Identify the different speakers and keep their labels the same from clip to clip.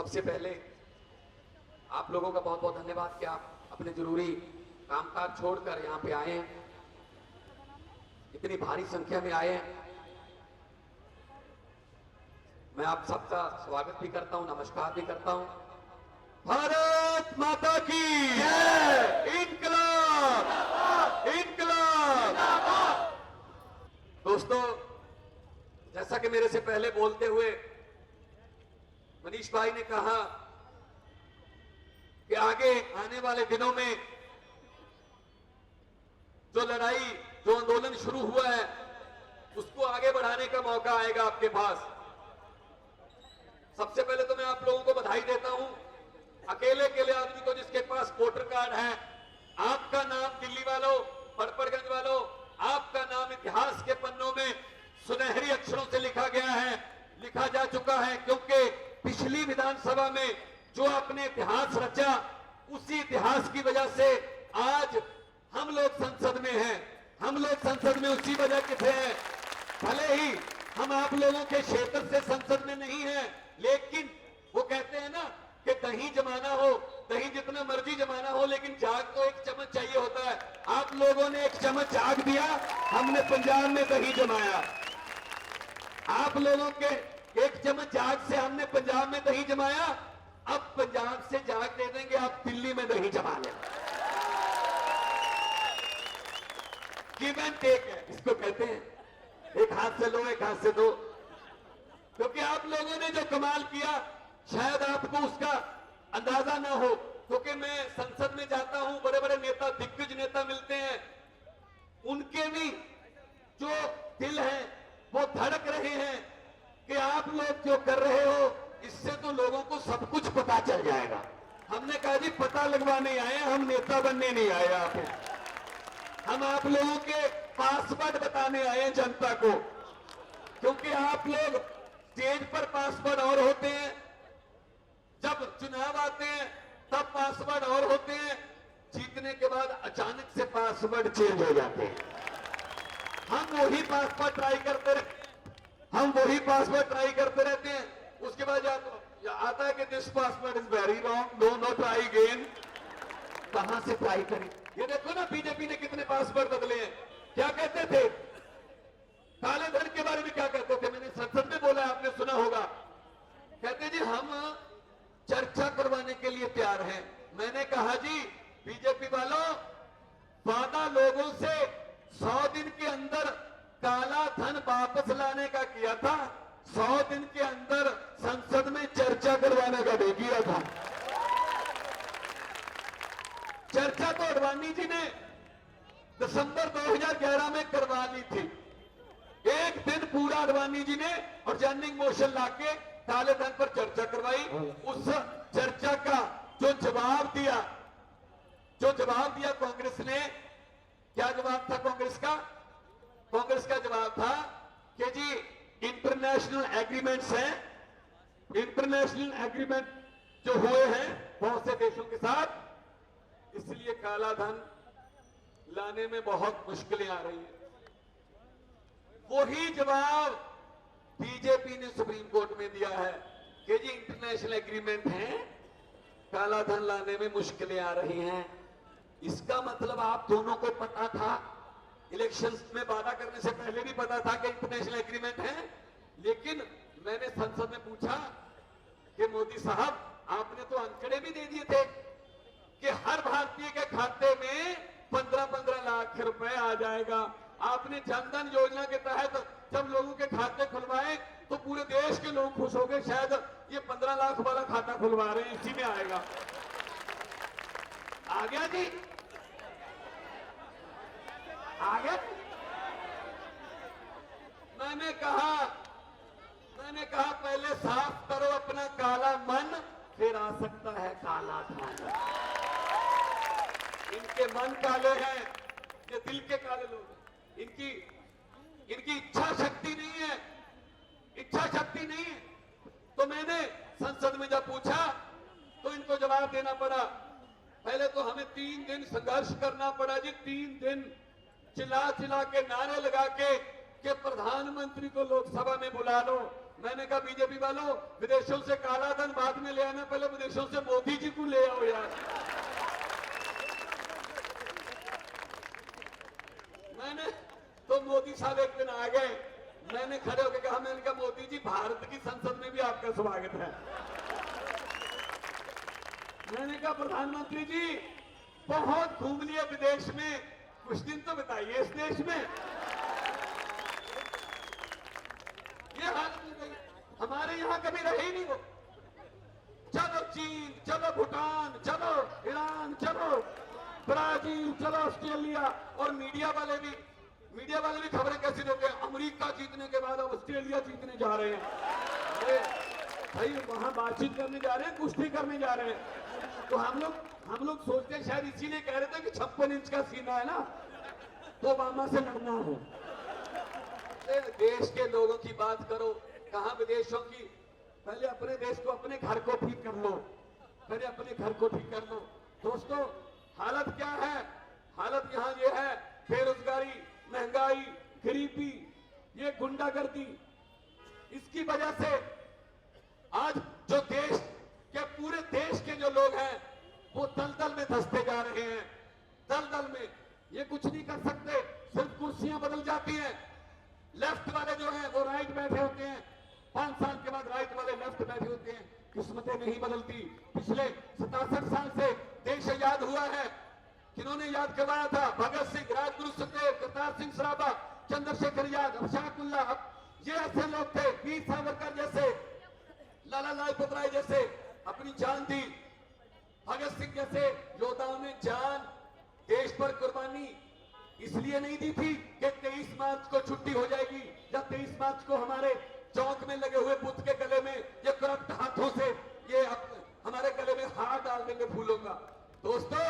Speaker 1: सबसे पहले आप लोगों का बहुत बहुत धन्यवाद कि आप अपने जरूरी कामकाज छोड़कर यहाँ पे आए हैं, इतनी भारी संख्या में आए हैं। मैं आप सबका स्वागत भी करता हूं, नमस्कार भी करता हूं। भारत माता की जय, इनकलाब इनकलाब। दोस्तों, जैसा कि मेरे से पहले बोलते हुए मनीष भाई ने कहा कि आगे आने वाले दिनों में जो लड़ाई, जो आंदोलन शुरू हुआ है, उसको आगे बढ़ाने का मौका आएगा आपके पास। सबसे पहले तो मैं आप लोगों को बधाई देता हूं, अकेले अकेले आदमी को जिसके पास वोटर कार्ड है, आपका नाम दिल्ली वालों, पड़पड़गंज वालों, आपका नाम इतिहास के पन्नों में सुनहरी अक्षरों से लिखा गया है, लिखा जा चुका है। क्योंकि पिछली विधानसभा में जो आपने इतिहास रचा, उसी इतिहास की वजह से आज हम लोग संसद में हैं। हम लोग संसद में उसी वजह से हैं। भले ही हम आप लोगों के क्षेत्र से संसद में नहीं हैं, लेकिन वो कहते हैं ना कि दही जमाना हो, दही जितना मर्जी जमाना हो, लेकिन जाग तो एक चम्मच चाहिए होता है। आप लोगों ने एक चम्मच जाग दिया, हमने पंजाब में दही जमाया। आप लोगों के एक चम्मच जाग से हमने पंजाब में दही जमाया। अब पंजाब से जाग दे देंगे, आप दिल्ली में दही जमा लें। गिव एंड टेक है, इसको कहते हैं, एक हाथ से लो, एक हाथ से दो। क्योंकि आप लोगों ने जो कमाल किया, शायद आपको उसका अंदाजा ना हो। क्योंकि मैं संसद में जाता हूं, बड़े बड़े नेता, दिग्गज नेता मिलते हैं, उनके भी जो दिल है वो धड़क रहे हैं कि आप लोग जो कर रहे हो, इससे तो लोगों को सब कुछ पता चल जाएगा। हमने कहा जी पता लगवाने आए, हम नेता बनने नहीं आए। हम आप लोगों के पासवर्ड बताने आए जनता को। क्योंकि आप लोग स्टेज पर पासवर्ड और होते हैं, जब चुनाव आते हैं तब पासवर्ड और होते हैं, जीतने के बाद अचानक से पासवर्ड चेंज हो जाते हैं। हम वही पासवर्ड ट्राई करते रहते हैं। उसके बाद आता है कि this password is very wrong, know try again. कहां से ट्राई करें? ये देखो ना, बीजेपी ने कितने पासवर्ड बदले हैं। क्या कहते थे? काले धन के बारे में क्या कहते थे? मैंने संसद में बोला, आपने सुना होगा। कहते जी हम चर्चा करवाने के लिए तैयार हैं। मैंने कहा जी बीजेपी वालों, वादा लोगों से 100 दिन के अंदर काला धन वापस लाने का किया था, 100 दिन के अंदर संसद में चर्चा करवाने का भी किया था। चर्चा तो अडवाणी जी ने दिसंबर 2011 में करवा ली थी। एक दिन पूरा अडवाणी जी ने और जॉइनिंग मोशन लाके काले धन पर चर्चा करवाई। उस चर्चा का जो जवाब दिया कांग्रेस ने, क्या जवाब था कांग्रेस का? कांग्रेस का जवाब था कि जी इंटरनेशनल एग्रीमेंट्स हैं, इंटरनेशनल एग्रीमेंट जो हुए हैं बहुत से देशों के साथ, इसलिए काला धन लाने में बहुत मुश्किलें आ रही हैं। वही जवाब बीजेपी ने सुप्रीम कोर्ट में दिया है कि जी इंटरनेशनल एग्रीमेंट है, काला धन लाने में मुश्किलें आ रही हैं। इसका मतलब आप दोनों को पता था, इलेक्शंस में वादा करने से पहले भी पता था कि इंटरनेशनल एग्रीमेंट है। लेकिन मैंने संसद में पूछा कि मोदी साहब, आपने तो आंकड़े भी दे दिए थे कि हर भारतीय के खाते में 15-15 लाख रुपए आ जाएगा। आपने जनधन योजना के तहत जब लोगों के खाते खुलवाए तो पूरे देश के लोग खुश हो गए, शायद ये 15 लाख वाला खाता खुलवा रहे हैं, इसी में आएगा। आ गया जी, आ गया। मैंने कहा पहले साफ करो अपना काला मन, फिर आ सकता है काला धन। इनके मन काले हैं, ये दिल के काले लोग हैं। इनकी इच्छा शक्ति नहीं है। तो मैंने संसद में जब पूछा तो इनको जवाब देना पड़ा। पहले तो हमें 3 दिन संघर्ष करना पड़ा जी, 3 दिन चिल्ला के नारे लगा के कि प्रधानमंत्री को लोकसभा में बुला लो, मैंने कहा बीजेपी वालों, विदेशों से काला धन बाद में ले आना, पहले विदेशों से मोदी जी को ले आओ यार। मैंने तो मोदी साहब एक दिन आ गए, मैंने खड़े होकर कहा, मैंने कहा मोदी जी भारत की संसद में भी आपका स्वागत है। मैंने कहा प्रधानमंत्री जी बहुत घूम लिए विदेश में, कुछ दिन तो बताइए इस देश में। ये हालत हो गई, हमारे यहां कभी रहे ही नहीं वो। चलो चीन, चलो भूटान, चलो ईरान, चलो ब्राजील, चलो ऑस्ट्रेलिया, और मीडिया वाले भी खबरें कैसी देते हैं, अमेरिका जीतने के बाद अब ऑस्ट्रेलिया जीतने जा रहे हैं। अरे भाई वहां बातचीत करने जा रहे हैं, कुश्ती करने जा रहे हैं। तो हम लोग सोचते हैं शायद इसीलिए कह रहे थे कि 56 इंच का सीना है ना, तो ओबामा से लड़ना है। देश के लोगों की बात करो, कहां विदेशों की। पहले अपने देश को, अपने घर को ठीक कर लो, पहले अपने घर को ठीक कर लो। दोस्तों हालत क्या है? हालत यहां ये है, बेरोजगारी, महंगाई, गरीबी, ये गुंडागर्दी, इसकी वजह से आज जो देश के, पूरे देश के जो लोग हैं वो दलदल में धंसते जा रहे हैं। दलदल में ये कुछ नहीं कर सकते, सिर्फ कुर्सियां बदल जाती हैं। लेफ्ट वाले जो हैं वो राइट बैठे होते हैं, 5 साल के बाद राइट वाले लेफ्ट बैठे होते हैं। किस्मतें नहीं बदलती। पिछले 67 साल से देश आजाद हुआ है, किन्होंने याद करवाया था? भगत सिंह, राजगुरु सुखदेव, करतार सिंह सराभा, चंद्रशेखर आजाद, अशफाकुल्ला, ये ऐसे लोग थे, वीर सावरकर जैसे, लाला लाजपत राय जैसे अपनी जान दी। भगत सिंह जैसे योद्धाओं ने जान देश पर कुर्बानी इसलिए नहीं दी थी कि 23 मार्च को छुट्टी हो जाएगी, या 23 मार्च को हमारे चौक में लगे हुए बुद्ध के गले में ये करप्ट हाथों से ये हमारे गले में हाथ डाल देंगे फूलों का। दोस्तों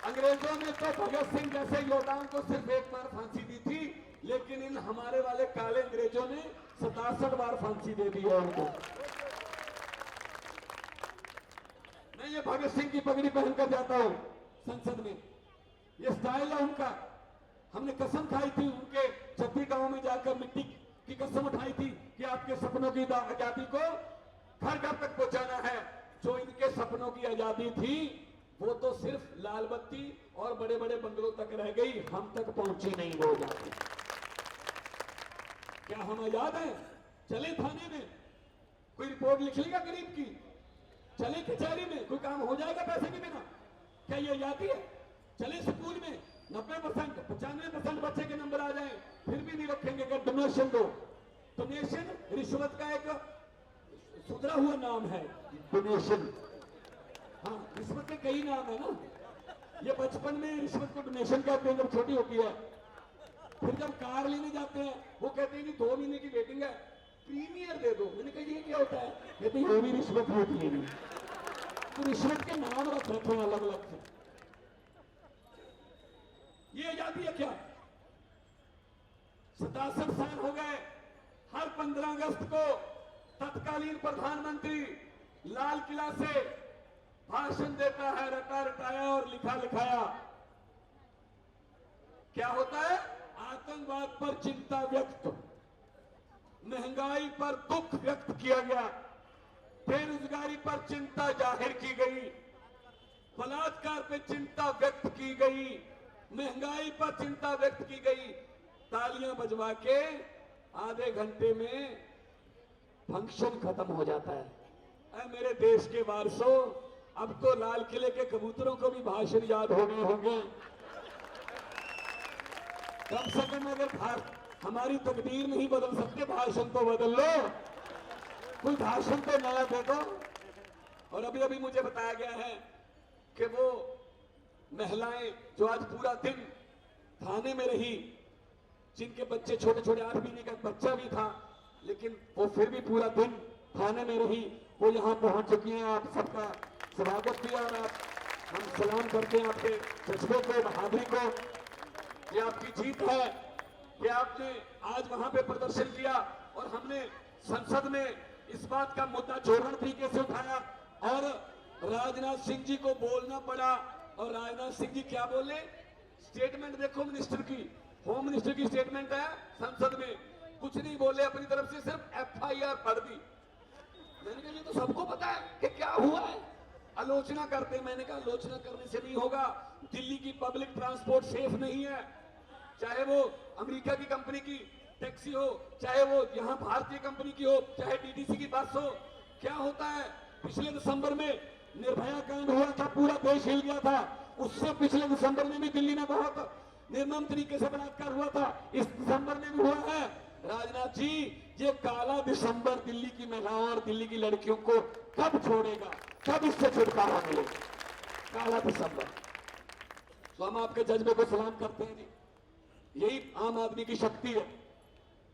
Speaker 1: अंग्रेजों ने तो भगत सिंह जैसे योद्धाओं को सिर्फ एक बार फांसी दी थी, लेकिन इन हमारे वाले काले अंग्रेजों ने 67 बार फांसी दे दी है उनको। मैं ये भगत सिंह की पगड़ी पहनकर जाता हूं संसद में, ये स्टाइल है उनका। हमने कसम खाई थी उनके छत्ती गांव में जाकर, मिट्टी की कसम उठाई थी कि आपके सपनों की आजादी को घर घर तक पहुंचाना है। जो इनके सपनों की आजादी थी वो तो सिर्फ लाल बत्ती और बड़े बड़े बंगलों तक रह गई, हम तक पहुंची नहीं वो आजादी। क्या हम आजाद हैं? चले थाने में, कोई रिपोर्ट लिख लेगा गरीब की, चले कचहरी में, कोई काम हो जाएगा पैसे के बिना? क्या ये आजादी है? चले स्कूल में 90%, 95% बच्चे के नंबर आ जाए, फिर भी नहीं रखेंगे कि डोनेशन दो। डोनेशन रिश्वत का एक सुधरा हुआ नाम है, डोनेशन। हाँ, रिश्वत के कई नाम है ना। ये बचपन में रिश्वत को डोनेशन कहते हैं जब छोटी होती है। फिर जब कार लेने जाते हैं वो कहते हैं कि 2 महीने की वेटिंग है, प्रीमियर दे दो। मैंने कहा ये क्या होता है? कहते ये भी रिश्वत होती है। तो रिश्वत के नाम रख रखे हैं अलग अलग से। ये आजादी है क्या? 67 साल हो गए। हर 15 अगस्त को तत्कालीन प्रधानमंत्री लाल किला से भाषण देता है, रटा रटाया और लिखा लिखाया। क्या होता है? आतंकवाद पर चिंता व्यक्त, महंगाई पर दुख व्यक्त किया गया, बेरोजगारी पर चिंता जाहिर की गई, बलात्कार पर चिंता व्यक्त की गई, महंगाई पर चिंता व्यक्त की गई। तालियां बजवा के आधे घंटे में फंक्शन खत्म हो जाता है। ऐ मेरे देश के वारसों, अब तो लाल किले के कबूतरों को भी भाषण याद हो गए होंगे। कम से कम अगर हमारी तकदीर नहीं बदल सकते, भाषण तो बदल लो, कोई भाषण तो नया दे दो। और अभी अभी मुझे बताया गया है कि वो महिलाएं जो आज पूरा दिन थाने में रही, जिनके बच्चे छोटे छोटे 8 महीने का बच्चा भी था, लेकिन वो फिर भी पूरा दिन थाने में रही, वो यहाँ पहुंच चुकी हैं। आप सबका स्वागत किया और हम सलाम करते हैं आपके जज्बे को, बहादुरी को। ये आपकी जीत है कि आपने आज वहां पे प्रदर्शन किया और हमने संसद में इस बात का मुद्दा जोरदार तरीके से उठाया और राजनाथ सिंह जी को बोलना पड़ा। और राजनाथ सिंह जी क्या बोले? स्टेटमेंट देखो मिनिस्टर की, होम मिनिस्टर की स्टेटमेंट है संसद में कुछ नहीं बोले अपनी तरफ से, सिर्फ FIR पढ़ दी। मैंने कहा ये तो सबको पता है कि क्या हुआ है। आलोचना करते, मैंने कहा आलोचना करने से नहीं होगा। दिल्ली की पब्लिक ट्रांसपोर्ट सेफ नहीं है, चाहे वो अमेरिका की कंपनी की टैक्सी हो, चाहे वो यहाँ भारतीय कंपनी की हो, चाहे DTC की बस हो। क्या होता है, पिछले दिसंबर में निर्भया कांड हुआ था, पूरा देश हिल गया था। उससे पिछले दिसंबर में भी दिल्ली में बहुत निर्मम तरीके से बलात्कार हुआ था, इस दिसंबर में भी हुआ है। राजनाथ जी, ये काला दिसंबर दिल्ली की महिलाओं और दिल्ली की लड़कियों को कब छोड़ेगा, कब इससे छुटकारा मिलेगा? काला दिसंबर। तो हम आपके जज्बे को सलाम करते हैं जी। यही आम आदमी की शक्ति है,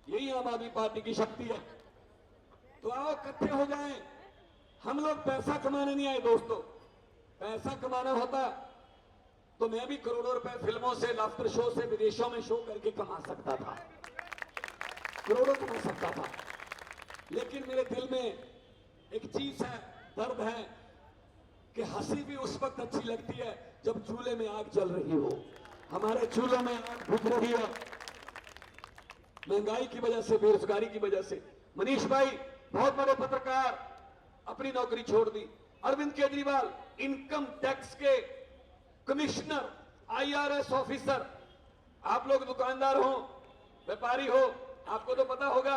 Speaker 1: यही आम आदमी पार्टी की शक्ति है। तो आओ इकट्ठे हो जाएं। हम लोग पैसा कमाने नहीं आए दोस्तों। पैसा कमाना होता तो मैं भी करोड़ों रुपए फिल्मों से, लाफ्टर शो से, विदेशों में शो करके कमा सकता था, करोड़ों कमा सकता था। लेकिन मेरे दिल में एक चीज है, दर्द है कि हंसी भी उस वक्त अच्छी लगती है जब चूल्हे में आग जल रही हो। हमारे चूल्हों में आग बुझ रही है, महंगाई की वजह से, बेरोजगारी की वजह से। मनीष भाई बहुत बड़े पत्रकार, अपनी नौकरी छोड़ दी। अरविंद केजरीवाल इनकम टैक्स के कमिश्नर, IRS ऑफिसर। आप लोग दुकानदार हो, व्यापारी हो, आपको तो पता होगा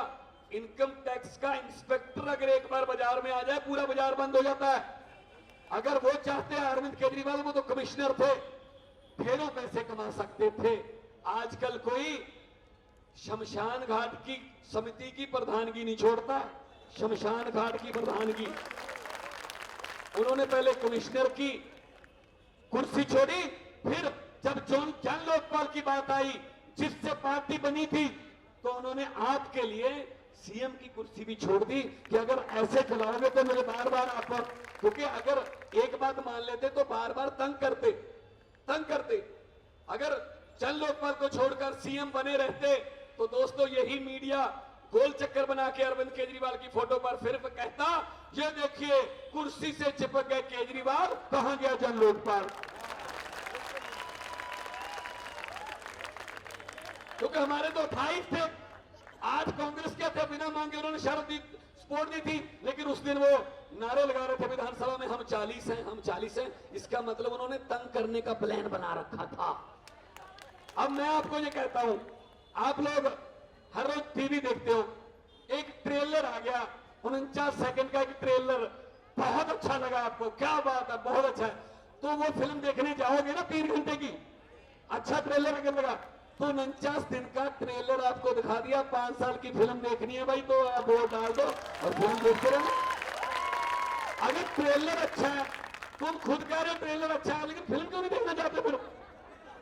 Speaker 1: इनकम टैक्स का इंस्पेक्टर अगर एक बार बाजार में आ जाए, पूरा बाजार बंद हो जाता है। अगर वो चाहते हैं, अरविंद केजरीवाल वो तो कमिश्नर थे, ढेरों पैसे कमा सकते थे। आजकल कोई शमशान घाट की समिति की प्रधानगी नहीं छोड़ता, शमशान घाट की प्रधानगी। उन्होंने पहले कमिश्नर की कुर्सी छोड़ी, फिर जब जन लोकपाल की बात आई, जिससे पार्टी बनी थी, तो उन्होंने आपके लिए CM की कुर्सी भी छोड़ दी कि अगर ऐसे चलाओगे तो मुझे बार बार आप, क्योंकि अगर एक बात मान लेते तो बार बार तंग करते। अगर जन लोकपाल को छोड़कर CM बने रहते तो दोस्तों यही मीडिया गोल चक्कर बना के अरविंद केजरीवाल की फोटो पर फिर कहता, ये देखिए कुर्सी से चिपक गए केजरीवाल, कहां गया जन लोकपाल। क्योंकि हमारे तो 28 थे, आज कांग्रेस के थे, बिना मांगे उन्होंने शर्त दी, सपोर्ट दी थी। लेकिन उस दिन वो नारे लगा रहे थे विधानसभा में, हम 40 हैं, हम 40 हैं। इसका मतलब उन्होंने तंग करने का प्लान बना रखा था। अब मैं आपको ये कहता हूं, आप लोग हर रोज टीवी देखते हो, एक ट्रेलर आ गया 49 सेकंड का, एक ट्रेलर बहुत अच्छा लगा आपको, क्या बात है, बहुत अच्छा है। तो वो फिल्म देखने जाओगे ना 3 घंटे की, अच्छा ट्रेलर अगर लगा तो 49 दिन का ट्रेलर आपको दिखा दिया। 5 साल की फिल्म देखनी है भाई तो आप वोट डाल दो और फिल्म देखते रहो। अगर ट्रेलर अच्छा है, तुम खुद कह रहे हो ट्रेलर अच्छा है, लेकिन फिल्म क्यों नहीं देखना चाहते? फिर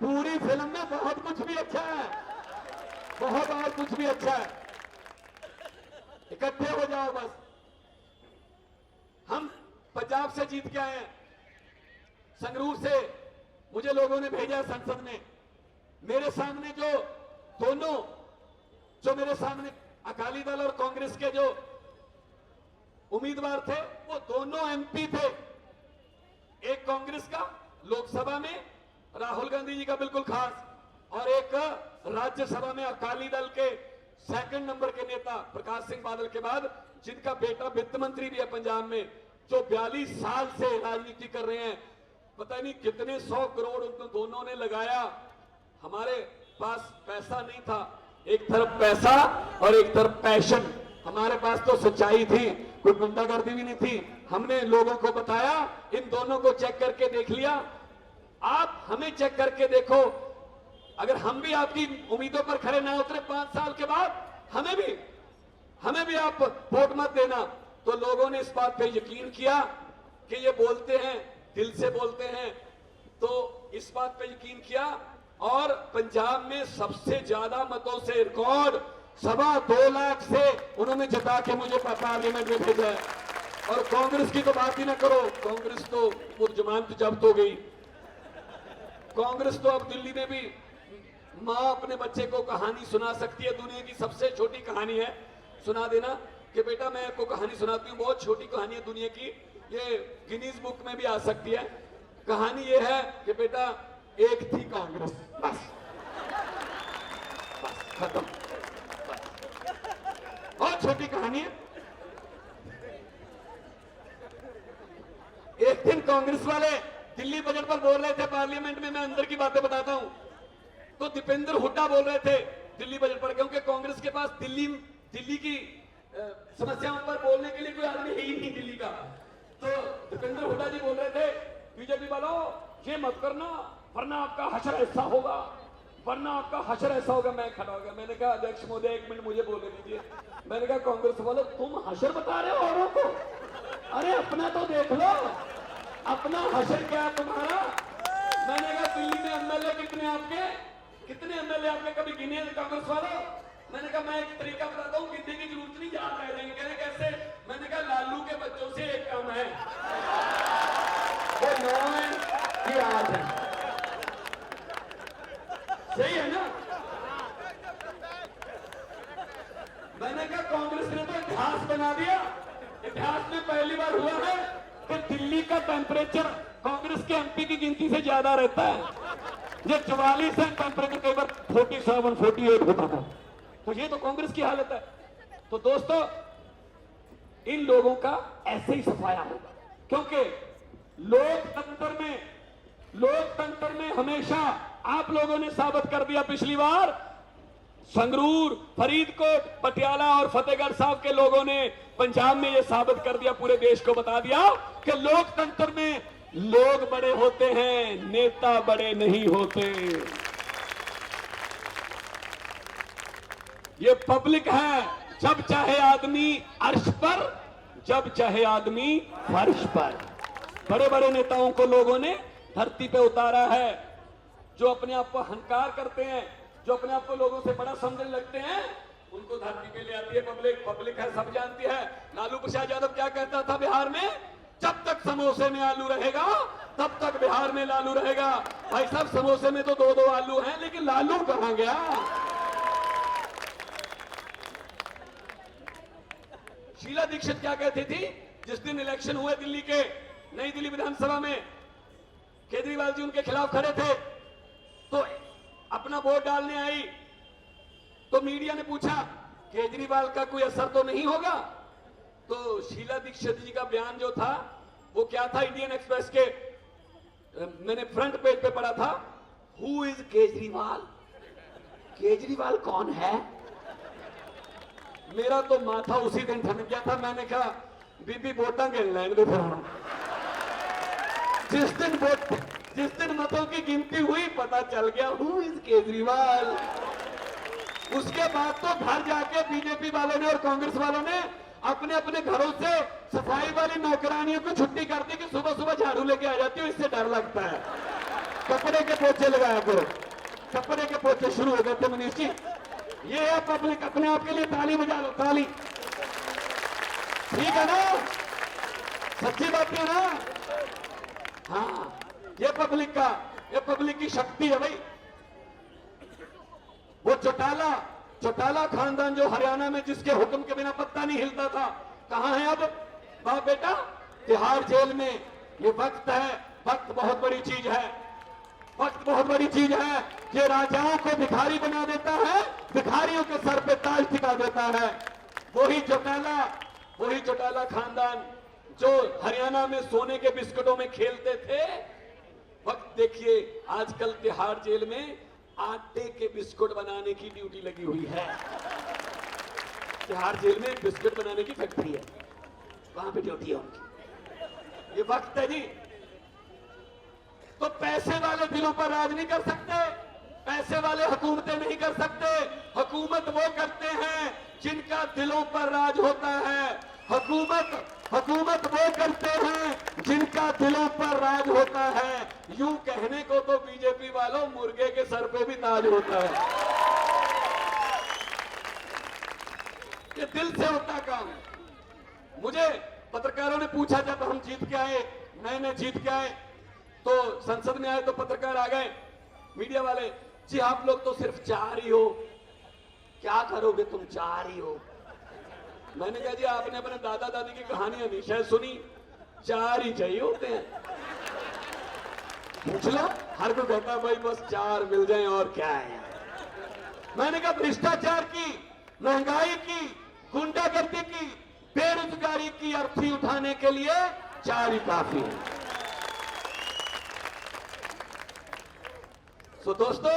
Speaker 1: पूरी फिल्म में बहुत कुछ भी अच्छा है, बहुत और कुछ भी अच्छा है। इकट्ठे हो जाओ बस। हम पंजाब से जीत के आए हैं, संगरूर से मुझे लोगों ने भेजा संसद में। मेरे सामने जो मेरे सामने अकाली दल और कांग्रेस के जो उम्मीदवार थे, वो दोनों MP थे। एक कांग्रेस का लोकसभा में राहुल गांधी जी का बिल्कुल खास, और एक राज्यसभा में अकाली दल के 2nd नंबर के नेता प्रकाश सिंह बादल के बाद, जिनका बेटा वित्त मंत्री भी है पंजाब में, जो 42 साल से राजनीति कर रहे हैं। पता नहीं कितने 100 करोड़ उन दोनों ने लगाया। हमारे पास पैसा नहीं था, एक तरफ पैसा और एक तरफ पैशन। हमारे पास तो सच्चाई थी, कोई गुंडागर्दी भी नहीं थी। हमने लोगों को बताया, इन दोनों को चेक करके देख लिया। आप हमें चेक करके देखो, अगर हम भी आपकी उम्मीदों पर खरे ना उतरे 5 साल के बाद, हमें भी आप वोट मत देना। तो लोगों ने इस बात पे यकीन किया कि ये बोलते हैं, दिल से बोलते हैं, तो इस बात पे यकीन किया। और पंजाब में सबसे ज्यादा मतों से, रिकॉर्ड 2.25 लाख से उन्होंने जिता के मुझे पार्लियामेंट में भेजा है। और कांग्रेस की तो बात ही ना करो, कांग्रेस तो वो जमानत जब्त हो गई। कांग्रेस तो अब दिल्ली में भी माँ अपने बच्चे को कहानी सुना सकती है। दुनिया की सबसे छोटी कहानी है, सुना देना कि बेटा मैं आपको कहानी सुनाती हूँ, बहुत छोटी कहानी है दुनिया की, ये गिनीज बुक में भी आ सकती है। कहानी ये है कि बेटा एक थी कांग्रेस, बस खत्म। छोटी कहानी है। एक दिन कांग्रेस वाले दिल्ली बजट पर बोल रहे थे पार्लियामेंट में, मैं अंदर की बातें बताता हूं, तो दीपेंद्र हुड्डा बोल रहे थे दिल्ली बजट पर, क्योंकि कांग्रेस के पास दिल्ली की समस्याओं पर बोलने के लिए कोई आदमी है ही नहीं दिल्ली का। तो दीपेंद्र हुड्डा जी बोल रहे थे बीजेपी वालों ये मत करना वरना आपका हशर ऐसा होगा, वरना आपका हशर ऐसा होगा। मैं खड़ा हो गया, मैंने कहा अध्यक्ष महोदय 1 मिनट मुझे बोलने दीजिए। मैंने कहा कांग्रेस वालों तुम हशर बता रहे हो औरों को, अरे अपना तो देख लो, अपना हशर क्या है तुम्हारा। मैंने कहा दिल्ली में एमएलए कितने एमएलए आपके कभी गिने हैं कांग्रेस वालों? मैंने कहा मैं एक तरीका बताता हूँ, गिनने की जरूरत नहीं, याद रह जाएंगे। कह रहे कैसे? मैंने कहा लालू के बच्चों से एक कम है, वो 9 है, ये 8 है। सही है ना? मैंने कहा कांग्रेस ने तो इतिहास बना दिया। इतिहास में पहली बार हुआ है कि दिल्ली का टेम्परेचर कांग्रेस के एमपी की गिनती से ज्यादा रहता है। ये 44 है टेम्परेचर, कई बार 47, 48 होता था। तो ये तो कांग्रेस की हालत है। तो दोस्तों इन लोगों का ऐसे ही सफाया होगा, क्योंकि लोकतंत्र में हमेशा आप लोगों ने साबित कर दिया। पिछली बार संगरूर, फरीदकोट, पटियाला और फतेहगढ़ साहब के लोगों ने पंजाब में यह साबित कर दिया, पूरे देश को बता दिया कि लोकतंत्र में लोग बड़े होते हैं, नेता बड़े नहीं होते। ये पब्लिक है, जब चाहे आदमी अर्श पर, जब चाहे आदमी फर्श पर। बड़े बड़े नेताओं को लोगों ने धरती पे उतारा है। जो अपने आप को अहंकार करते हैं, जो अपने आप को लोगों से बड़ा समझने लगते हैं, उनको धरती पे ले आती है पब्लिक है, सब जानती है। लालू प्रसाद यादव क्या कहता था बिहार में? जब तक समोसे में आलू रहेगा तब तक बिहार में लालू रहेगा। भाई साहब समोसे में तो 2-2 आलू हैं, लेकिन लालू कहां गया? शीला दीक्षित क्या कहती थी जिस दिन इलेक्शन हुए दिल्ली के, नई दिल्ली विधानसभा में केजरीवाल जी उनके खिलाफ खड़े थे, तो अपना वोट डालने आई, तो मीडिया ने पूछा केजरीवाल का कोई असर तो नहीं होगा? तो शीला दीक्षित जी का बयान जो था वो क्या था? इंडियन एक्सप्रेस के मैंने फ्रंट पेज पे पढ़ा था, हु इज केजरीवाल? केजरीवाल कौन है? मेरा तो माथा उसी दिन ठनक गया था। मैंने कहा बीबी वोटा गिन लेने दो। जिस दिन मतों की गिनती हुई पता चल गया हु इज केजरीवाल। उसके बाद तो घर जाके बीजेपी वालों ने और कांग्रेस वालों ने अपने अपने घरों से सफाई वाली नौकरानियों को छुट्टी कर दी कि सुबह सुबह झाड़ू लेके आ जाती हो, इससे डर लगता है। कपड़े के पोछे लगाया करो। कपड़े के पोछे शुरू हो गए थे मनीष जी। ये है पब्लिक। अपने आप के लिए ताली बजा लो, ताली। ठीक है ना? सच्ची बात है ना? हाँ, ये पब्लिक की शक्ति है भाई। वो चौटाला खानदान जो हरियाणा में जिसके हुक्म के बिना पत्ता नहीं हिलता था, कहां है अब? बाप बेटा तिहाड़ जेल में। ये वक्त है, वक्त बहुत बड़ी चीज है, वक्त बहुत बड़ी चीज है। ये राजाओं को भिखारी बना देता है, भिखारियों के सर पे ताज टिका देता है। वही चौटाला खानदान जो हरियाणा में सोने के बिस्कुटों में खेलते थे। वक्त देखिए आजकल तिहाड़ जेल में आटे के बिस्कुट बनाने की ड्यूटी लगी हुई है। तिहाड़ जेल में बिस्कुट बनाने की फैक्ट्री है, वहां पे ड्यूटी है उनकी। ये वक्त है जी। तो पैसे वाले दिलों पर राज नहीं कर सकते, पैसे वाले हुकूमतें नहीं कर सकते। हुकूमत वो करते हैं जिनका दिलों पर राज होता है। हुकूमत वो करते हैं जिनका दिलों पर राज होता है। यूं कहने को तो बीजेपी वालों मुर्गे के सर पे भी ताज होता है। ये दिल से होता काम। मुझे पत्रकारों ने पूछा जब हम जीत के आए, नए जीत के आए, तो संसद में आए तो पत्रकार आ गए, मीडिया वाले, जी आप लोग तो सिर्फ 4 ही हो, क्या करोगे तुम 4 ही हो। मैंने कहा जी आपने अपने दादा दादी की कहानियां नहीं शायद सुनी, 4 ही चाहिए होते हैं। पूछ लो, हर कोई कहता भाई बस 4 मिल जाए और क्या है। मैंने कहा भ्रष्टाचार की, महंगाई की, गुंडागर्दी की, बेरोजगारी की अर्थी उठाने के लिए 4 ही काफी है। सो दोस्तों,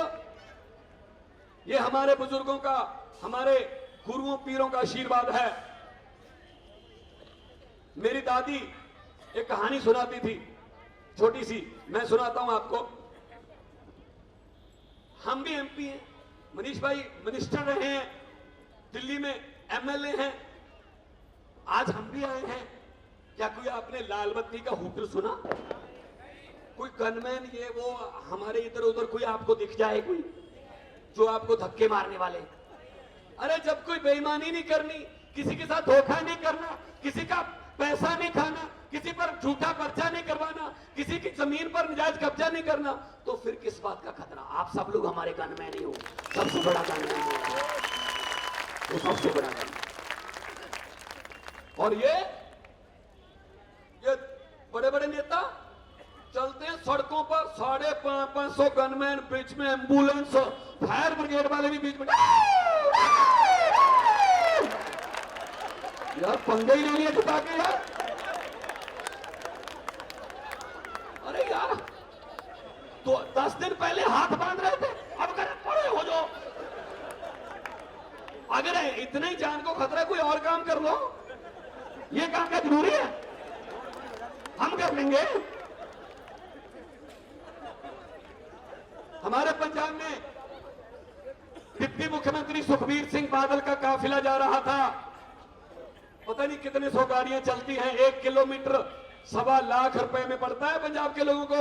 Speaker 1: ये हमारे बुजुर्गों का, हमारे गुरुओं पीरों का आशीर्वाद है। मेरी दादी एक कहानी सुनाती थी, छोटी सी, मैं सुनाता हूं आपको। हम भी एमपी हैं, मनीष भाई मिनिस्टर रहे हैं, दिल्ली में एमएलए हैं, आज हम भी आए हैं। क्या कोई आपने लाल बत्ती का हुक्म सुना? कोई गनमैन ये वो हमारे इधर उधर कोई आपको दिख जाए, कोई जो आपको धक्के मारने वाले? अरे जब कोई बेईमानी नहीं करनी, किसी के साथ धोखा नहीं करना, किसी का पैसा नहीं खाना, किसी पर झूठा पर्चा नहीं करवाना, किसी की जमीन पर नाजायज कब्जा नहीं करना, तो फिर किस बात का खतरा? आप सब लोग हमारे गनमैन ही हो, सबसे बड़ा गनमैन हो, वो सबसे बड़ा गनमैन। और ये बड़े बड़े नेता चलते हैं सड़कों पर, 550 गनमैन, बीच में एम्बुलेंस, फायर ब्रिगेड वाले भी बीच में। यार पंगे ही नहीं लिए छुपा के यार। अरे यार, तो 10 दिन पहले हाथ बांध रहे थे, अब कह रहे पड़े हो जाओ। अगर इतने ही जान को खतरा, कोई और काम कर लो, ये काम क्या जरूरी है? हम कर लेंगे। हमारे पंजाब में डिप्टी मुख्यमंत्री सुखबीर सिंह बादल का काफिला जा रहा था। पता नहीं कितने 100 गाड़ियां चलती हैं, 1 किलोमीटर 1.25 लाख रुपए में पड़ता है पंजाब के लोगों को।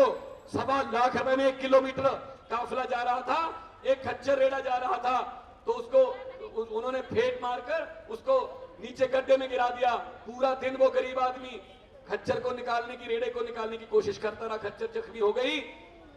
Speaker 1: 1.25 लाख रुपए में 1 किलोमीटर काफिला जा रहा था। एक खच्चर रेड़ा जा रहा था, तो उसको उन्होंने फेंट मारकर उसको नीचे गड्ढे में गिरा दिया। पूरा दिन वो गरीब आदमी खच्चर को निकालने की, रेड़े को निकालने की कोशिश करता रहा। खच्चर जख्मी हो गई,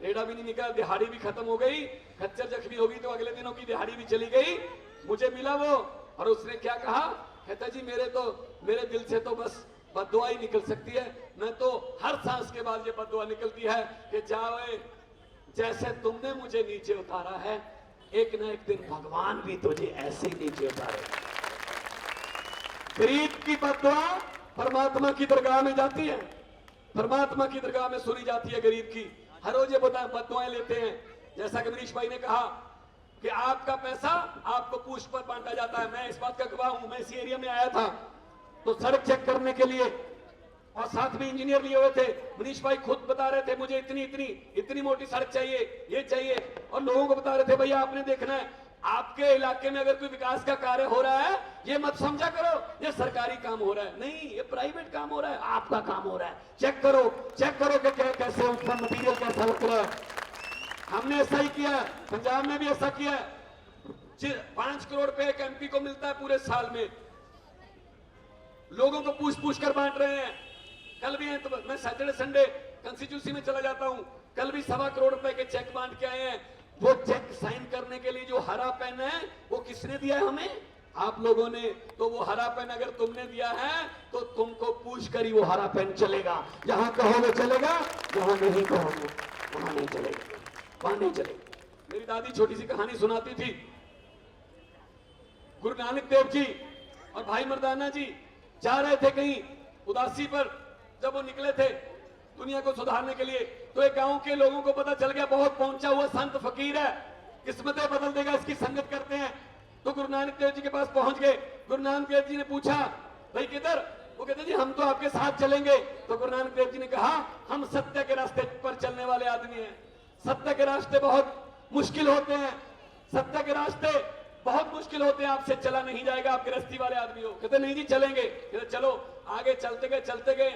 Speaker 1: रेड़ा भी नहीं निकला, दिहाड़ी भी खत्म हो गई। खच्चर जख्मी हो गई तो अगले दिनों की दिहाड़ी भी चली गई। मुझे मिला वो, और उसने क्या कहा, कहता जी मेरे दिल से तो बस बद्दुआ ही निकल सकती है। मैं तो हर सांस के बाद ये बद्दुआ निकलती है कि जाओ, जैसे तुमने मुझे नीचे उतारा है, एक न एक दिन भगवान भी तुझे ऐसे ही नीचे उतारे। गरीब की बद्दुआ परमात्मा की दरगाह में जाती है, परमात्मा की दरगाह में सुनी जाती है गरीब की। हर रोज ये बद्दुआएं लेते हैं। जैसा कि मनीष भाई ने कहा कि आपका पैसा आपको पुष्प पर बांटा जाता है। मैं इस बात का गवाह हूं। मैं इसी एरिया में आया था तो सड़क चेक करने के लिए, और साथ में इंजीनियर लिए हुए थे। मनीष भाई खुद बता रहे थे मुझे इतनी मोटी सड़क चाहिए, ये चाहिए, और लोगों को बता रहे थे भैया आपने देखना है, आपके इलाके में अगर कोई विकास का कार्य हो रहा है, ये मत समझा करो ये सरकारी काम हो रहा है, नहीं ये प्राइवेट काम हो रहा है, आपका काम हो रहा है। चेक करो कि कैसे उसका मटीरियल कैसा लग रहा है। हमने ऐसा ही किया, पंजाब में भी ऐसा किया। 5 करोड़ रुपए एक एमपी को मिलता है पूरे साल में। लोगों को पूछ कर बांट रहे हैं। कल भी है, तो मैं सैटरडे संडे कंस्टिट्यूंसी में चला जाता हूं। कल भी 1.25 करोड़ रुपए के चेक बांट के आए हैं। वो चेक साइन करने के लिए जो हरा पेन है, वो किसने दिया है हमें? आप लोगों ने। तो वो हरा पेन अगर तुमने दिया है तो तुमको पूछ कर ही वो हरा पेन चलेगा। जहां कहोगे चलेगा, जहां नहीं कहोगे वहां नहीं चलेगा, वहां नहीं चलेगा। मेरी दादी छोटी सी कहानी सुनाती थी। गुरु नानक देव जी और भाई मर्दाना जी जा रहे थे कहीं उदासी पर। जब वो निकले थे दुनिया को सुधारने के लिए, तो एक गांव के लोगों को पता चल गया बहुत पहुंचा हुआ संत फकीर है, किस्मतें बदल देगा, इसकी संगत करते हैं। तो गुरु नानक देव जी के पास पहुंच गए। गुरु नानक देव जी ने पूछा भाई किधर? वो कहते जी हम तो आपके साथ चलेंगे। तो गुरु नानक देव जी ने कहा हम सत्य के रास्ते पर चलने वाले आदमी हैं। सत्य के रास्ते बहुत मुश्किल होते हैं, सत्य के रास्ते बहुत मुश्किल होते हैं, आपसे चला नहीं जाएगा, आप गृहस्थी वाले आदमी हो। कहते नहीं जी चलेंगे। कहते चलो। आगे चलते गए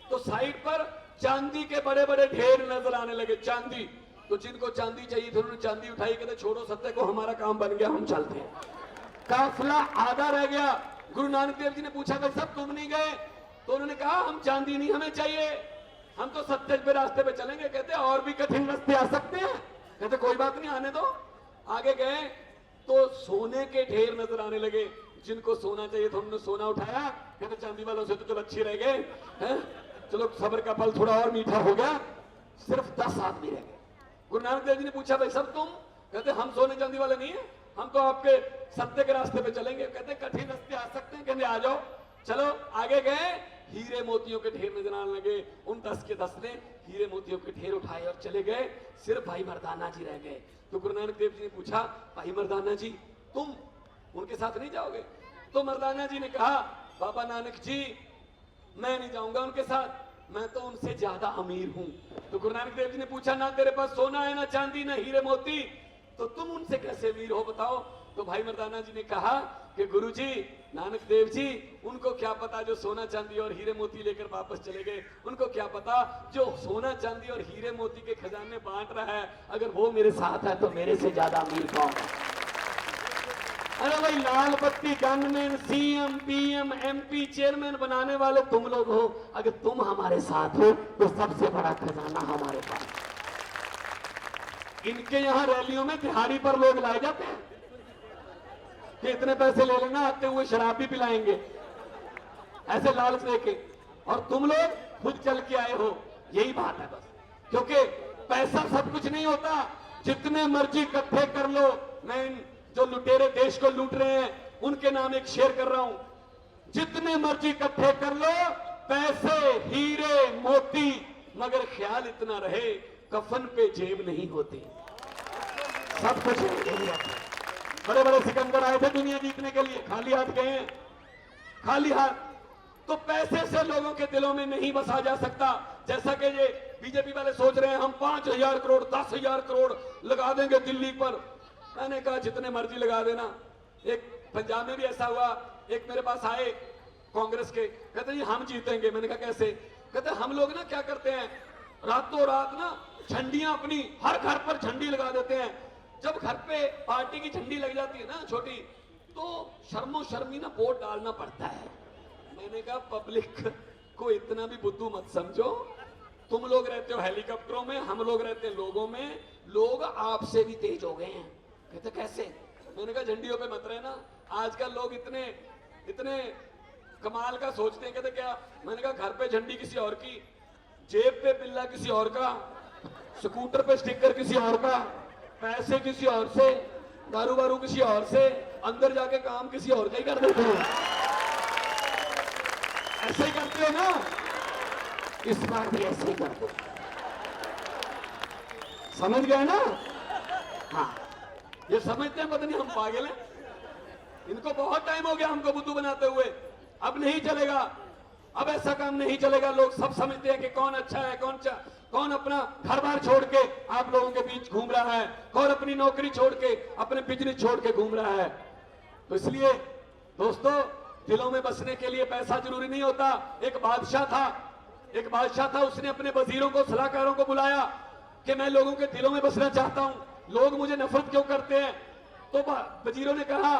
Speaker 1: तो साइड पर चांदी के बड़े बड़े ढेर नजर आने लगे। चांदी, तो जिनको चांदी चाहिए थी उन्होंने चांदी उठाई। कहते छोड़ो सत्य को, हमारा काम बन गया, हम चलते हैं। काफिला आधा रह गया। गुरु नानक देव जी ने पूछा भाई सब तुम नहीं गए? तो उन्होंने कहा हम चांदी नहीं हमें चाहिए, हम तो सत्य पे रास्ते पे चलेंगे। कहते और भी कठिन रास्ते आ सकते हैं। कहते कोई बात नहीं आने दो। आगे गए तो सोने के ढेर नजर आने लगे। जिनको सोना चाहिए था उन्होंने सोना उठाया। कहते चांदी वालों से तो चलो अच्छी रह गए, चलो सब्र का फल थोड़ा और मीठा हो गया। सिर्फ 10 आदमी रह गए। गुरु नानक देव जी ने पूछा भाई सब तुम? कहते हम सोने चांदी वाले नहीं है,
Speaker 2: हम तो आपके सत्य के रास्ते पे चलेंगे। कहते कठिन रास्ते आ सकते हैं, कहते आ जाओ। चलो आगे गए, हीरे मोतियों के ढेर नजर आने लगे। उन 10 के 10 ने हीरे मोतियों के ढेर उठाए और चले गए। सिर्फ भाई मर्दाना जी रह गए। तो गुरु नानक देव जी ने पूछा, भाई मर्दाना जी तुम उनके साथ नहीं जाओगे? तो मर्दाना जी ने कहा, बाबा नानक जी मैं नहीं जाऊंगा उनके साथ, मैं तो उनसे ज्यादा अमीर हूं। तो गुरु नानक देव जी ने पूछा, ना तेरे पास सोना है, ना चांदी, ना हीरे मोती, तो तुम उनसे कैसे अमीर हो बताओ? तो भाई मर्दाना जी ने कहा कि गुरु जी, नानक देव जी, उनको क्या पता जो सोना चांदी और हीरे मोती लेकर वापस चले गए, उनको क्या पता जो सोना चांदी और हीरे मोती के खजाने बांट रहा है, अगर वो मेरे साथ है तो मेरे से ज्यादा अमीर कौन है? अरे भाई, लाल बत्ती gunman, CM, PM, MP, chairman बनाने वाले तुम लोग हो, अगर तुम हमारे साथ हो तो सबसे बड़ा खजाना हमारे पास। इनके यहां रैलियों में दिहाड़ी पर लोग लाए जाते हैं कि इतने पैसे ले लेना, आते हुए शराब भी पिलाएंगे, ऐसे लालच देके। और तुम लोग खुद चल के आए हो, यही बात है बस। क्योंकि पैसा सब कुछ नहीं होता, जितने मर्जी इकट्ठे कर लो। मैं इन जो लुटेरे देश को लूट रहे हैं उनके नाम एक शेर कर रहा हूं, जितने मर्जी इकट्ठे कर लो, पैसे, हीरे, मोती, मगर ख्याल इतना रहे कफन पे जेब नहीं होती। सब कुछ नहीं रहता। बड़े बड़े सिकंदर आए थे दुनिया जीतने के लिए, खाली हाथ गए हैं, खाली हाथ। तो पैसे से लोगों के दिलों में नहीं बसा जा सकता। जैसा कि ये बीजेपी वाले सोच रहे हैं, हम 5,000 करोड़ 10,000 करोड़ लगा देंगे दिल्ली पर। मैंने कहा जितने मर्जी लगा देना। एक पंजाब में भी ऐसा हुआ, एक मेरे पास आए कांग्रेस के, कहते जी हम जीतेंगे। मैंने कहा कैसे? कहते हम लोग ना क्या करते हैं, रातों रात ना झंडियां अपनी हर घर पर झंडी लगा देते हैं। जब घर पे पार्टी की झंडी लग जाती है ना छोटी, तो शर्मो शर्मी ना वोट डालना पड़ता है। मैंने कहा पब्लिक को इतना भी बुद्धू मत समझो, तुम लोग रहते हो हेलीकॉप्टरों में, हम लोग रहते हैं लोगों में, लोग आपसे भी तेज हो गए हैं। कहते कैसे? मैंने कहा झंडियों पे मत रहना, आजकल लोग इतने इतने कमाल का सोचते हैं। कहते क्या? मैंने कहा घर पे झंडी किसी और की, जेब पे बिल्ला किसी और का, स्कूटर पे स्टिकर किसी और का, पैसे किसी और से, दारू वारू किसी और से, अंदर जाके काम किसी और का ही कर देते हो। ऐसे ही करते हो ना, इस बार भी ऐसे ही कर दो। समझ गए ना? हाँ, ये समझते हैं पता नहीं हम पागल हैं। इनको बहुत टाइम हो गया हमको बुद्धू बनाते हुए। अब नहीं चलेगा, अब ऐसा काम नहीं चलेगा। लोग सब समझते हैं कि कौन अच्छा है, कौन अपना घर बार छोड़ के आप लोगों के बीच घूम रहा है, कौन अपनी नौकरी छोड़ के, अपने बिजनेस छोड़ के घूम रहा है। तो इसलिए दोस्तों, दिलों में बसने के लिए पैसा जरूरी नहीं होता। एक बादशाह था, उसने अपने वजीरों को, सलाहकारों को बुलाया कि मैं लोगों के दिलों में बसना चाहता हूं, लोग मुझे नफरत क्यों करते हैं? तो वजीरों ने कहा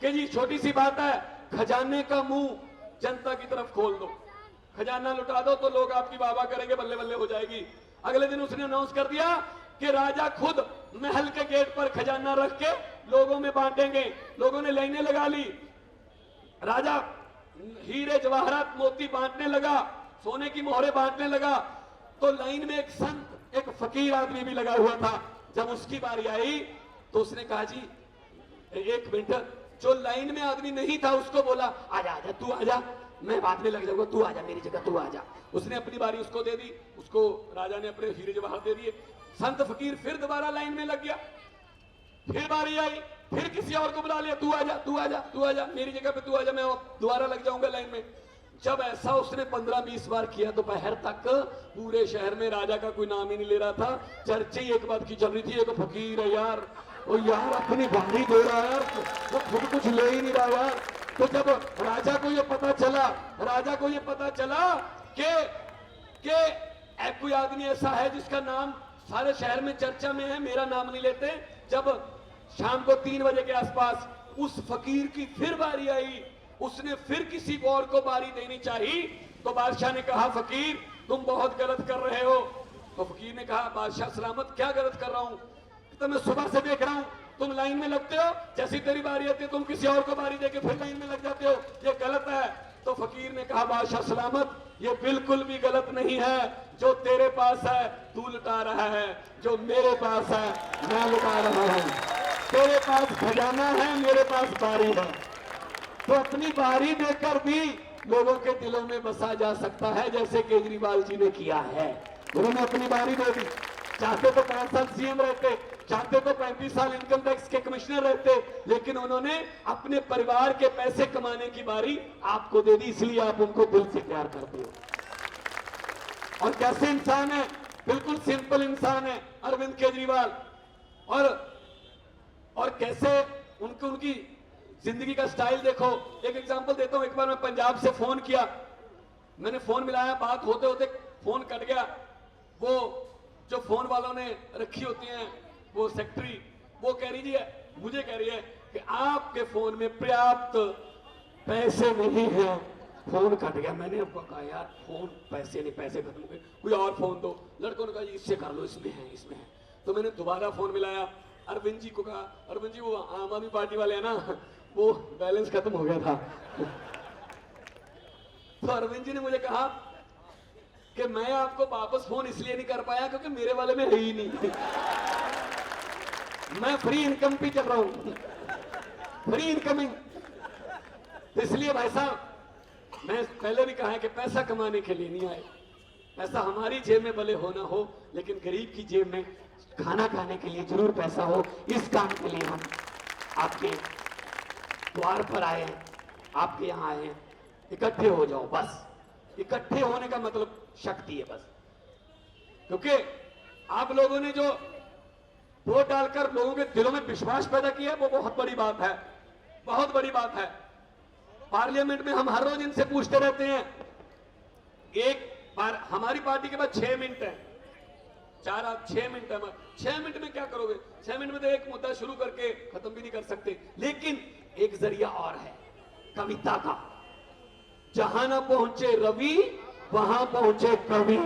Speaker 2: कि जी छोटी सी बात है, खजाने का मुंह जनता की तरफ खोल दो, खजाना लुटा दो तो लोग आपकी वाह वाह करेंगे, बल्ले बल्ले हो जाएगी। अगले दिन उसने अनाउंस कर दिया कि राजा खुद महल के गेट पर खजाना रख के लोगों में बांटेंगे। लोगों ने लाइनें लगा ली, राजा हीरे जवाहरात मोती बांटने लगा, सोने की मोहरें बांटने लगा। तो लाइन में एक संत, एक फकीर आदमी भी लगा हुआ था। जब उसकी बारी आई तो उसने कहा जी एक मिनट, जो लाइन में आदमी नहीं था उसको बोला आजा आजा तू आजा, मैं बाद में लग जाऊंगा, तू आजा मेरी जगह, तू आजा। उसने अपनी बारी उसको दे दी, उसको राजा ने अपने हीरे जवाहर दे दिए। संत फकीर फिर दोबारा लाइन में लग गया, फिर बारी आई, फिर किसी और को बुला लिया, तू आजा तू आजा तू आजा मेरी जगह पे, तू आजा, मैं दोबारा लग जाऊंगा लाइन में। जब ऐसा उसने 15-20 बार किया तो दोपहर तक पूरे शहर में राजा का कोई नाम ही नहीं ले रहा था। चर्चा ही एक बात की चल रही थी, एक फकीर है यार, वो यार अपनी बारी दे रहा है, वो खुद कुछ ले ही नहीं रहा यार। तो जब राजा को ये पता चला कि कोई आदमी ऐसा है जिसका नाम सारे शहर में चर्चा में है, मेरा नाम नहीं लेते। जब शाम को 3 बजे के आसपास उस फकीर की फिर बारी आई, उसने फिर किसी और को बारी देनी चाहिए। तो बादशाह ने कहा फकीर तुम बहुत गलत कर रहे हो। तो फकीर ने कहा बादशाह सलामत, क्या गलत कर रहा हूं? तो मैं सुबह से देख रहा हूं तुम लाइन में लगते हो, जैसी तेरी बारी आती है तुम किसी और को बारी देके फिर लाइन में लग जाते हो, ये गलत है। तो फकीर ने कहा बादशाह सलामत, ये बिल्कुल भी गलत नहीं है, जो तेरे पास है तू लुटा रहा है, जो मेरे पास है मैं लुटा रहा हूं। तेरे पास खजाना है, मेरे पास बारी है। तो अपनी बारी देकर भी लोगों के दिलों में बसा जा सकता है, जैसे केजरीवाल जी ने किया है। उन्होंने अपनी बारी दे दी। चाहते तो 5 साल सीएम रहते, चाहते तो 35 साल इनकम टैक्स के कमिश्नर रहते, लेकिन उन्होंने अपने परिवार के पैसे कमाने की बारी आपको दे दी, इसलिए आप उनको दिल से प्यार करते हो। और कैसे इंसान है, बिल्कुल सिंपल इंसान है अरविंद केजरीवाल। और कैसे उनकी जिंदगी का स्टाइल देखो। एक एग्जांपल देता हूं। एक बार मैं पंजाब से फोन किया, मैंने फोन मिलाया, बात होते होते फोन कट गया। वो जो फोन वालों ने रखी होती हैं वो सेक्रेटरी, वो कह रही है, मुझे कह रही है कि आपके फोन में पर्याप्त पैसे नहीं है, फोन कट गया। मैंने आपको कहा यार फोन पैसे नहीं, पैसे खत्म हो गए, कोई और फोन दो। लड़कों ने कहा इससे कर लो, इसमें है, इसमें है। तो मैंने दोबारा फोन मिलाया, अरविंद जी को कहा, अरविंद जी वो आम आदमी पार्टी वाले हैं ना, वो बैलेंस खत्म हो गया था। तो अरविंद जी ने मुझे कहा कि मैं आपको वापस फोन इसलिए नहीं कर पाया क्योंकि मेरे वाले में है ही नहीं। मैं फ्री इनकम पे चल रहा हूं, फ्री इनकमिंग। तो इसलिए भाई साहब, मैं पहले भी कहा है कि पैसा कमाने के लिए नहीं आए। पैसा हमारी जेब में भले हो ना हो, लेकिन गरीब की जेब में खाना खाने के लिए जरूर पैसा हो। इस काम के लिए हम आपके द्वार पर आए हैं, आपके यहां आए हैं। इकट्ठे हो जाओ, बस इकट्ठे होने का मतलब शक्ति है बस। क्योंकि आप लोगों ने जो वोट डालकर लोगों के दिलों में विश्वास पैदा किया, वो बहुत बड़ी बात है, बहुत बड़ी बात है। पार्लियामेंट में हम हर रोज इनसे पूछते रहते हैं। एक बार हमारी पार्टी के पास 6 मिनट है, 6 मिनट है। 6 मिनट में क्या करोगे? 6 मिनट में तो एक मुद्दा शुरू करके खत्म भी नहीं कर सकते। लेकिन एक जरिया और है, कविता का। जहां ना पहुंचे रवि, वहां पहुंचे कवि।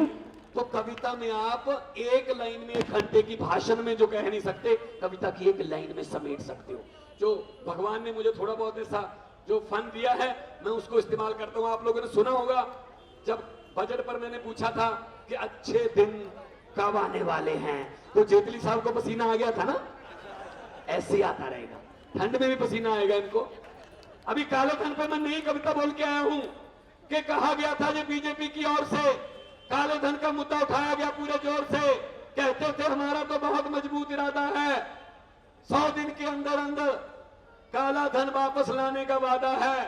Speaker 2: तो कविता में आप एक लाइन में, 1 घंटे की भाषण में जो कह नहीं सकते, कविता की एक लाइन में समेट सकते हो। जो भगवान ने मुझे थोड़ा बहुत ऐसा जो फन दिया है, मैं उसको इस्तेमाल करता हूं। आप लोगों ने सुना होगा, जब बजट पर मैंने पूछा था कि अच्छे दिन कब आने वाले हैं, तो जेटली साहब को पसीना आ गया था ना, ऐसे आता रहेगा, ठंड में भी पसीना आएगा इनको। अभी काले धन पर मैं नई कविता बोल के आया हूं कि कहा गया था ये बीजेपी की ओर से, काले धन का मुद्दा उठाया गया पूरे जोर से। कहते थे हमारा तो बहुत मजबूत इरादा है, 100 दिन के अंदर अंदर काला धन वापस लाने का वादा है।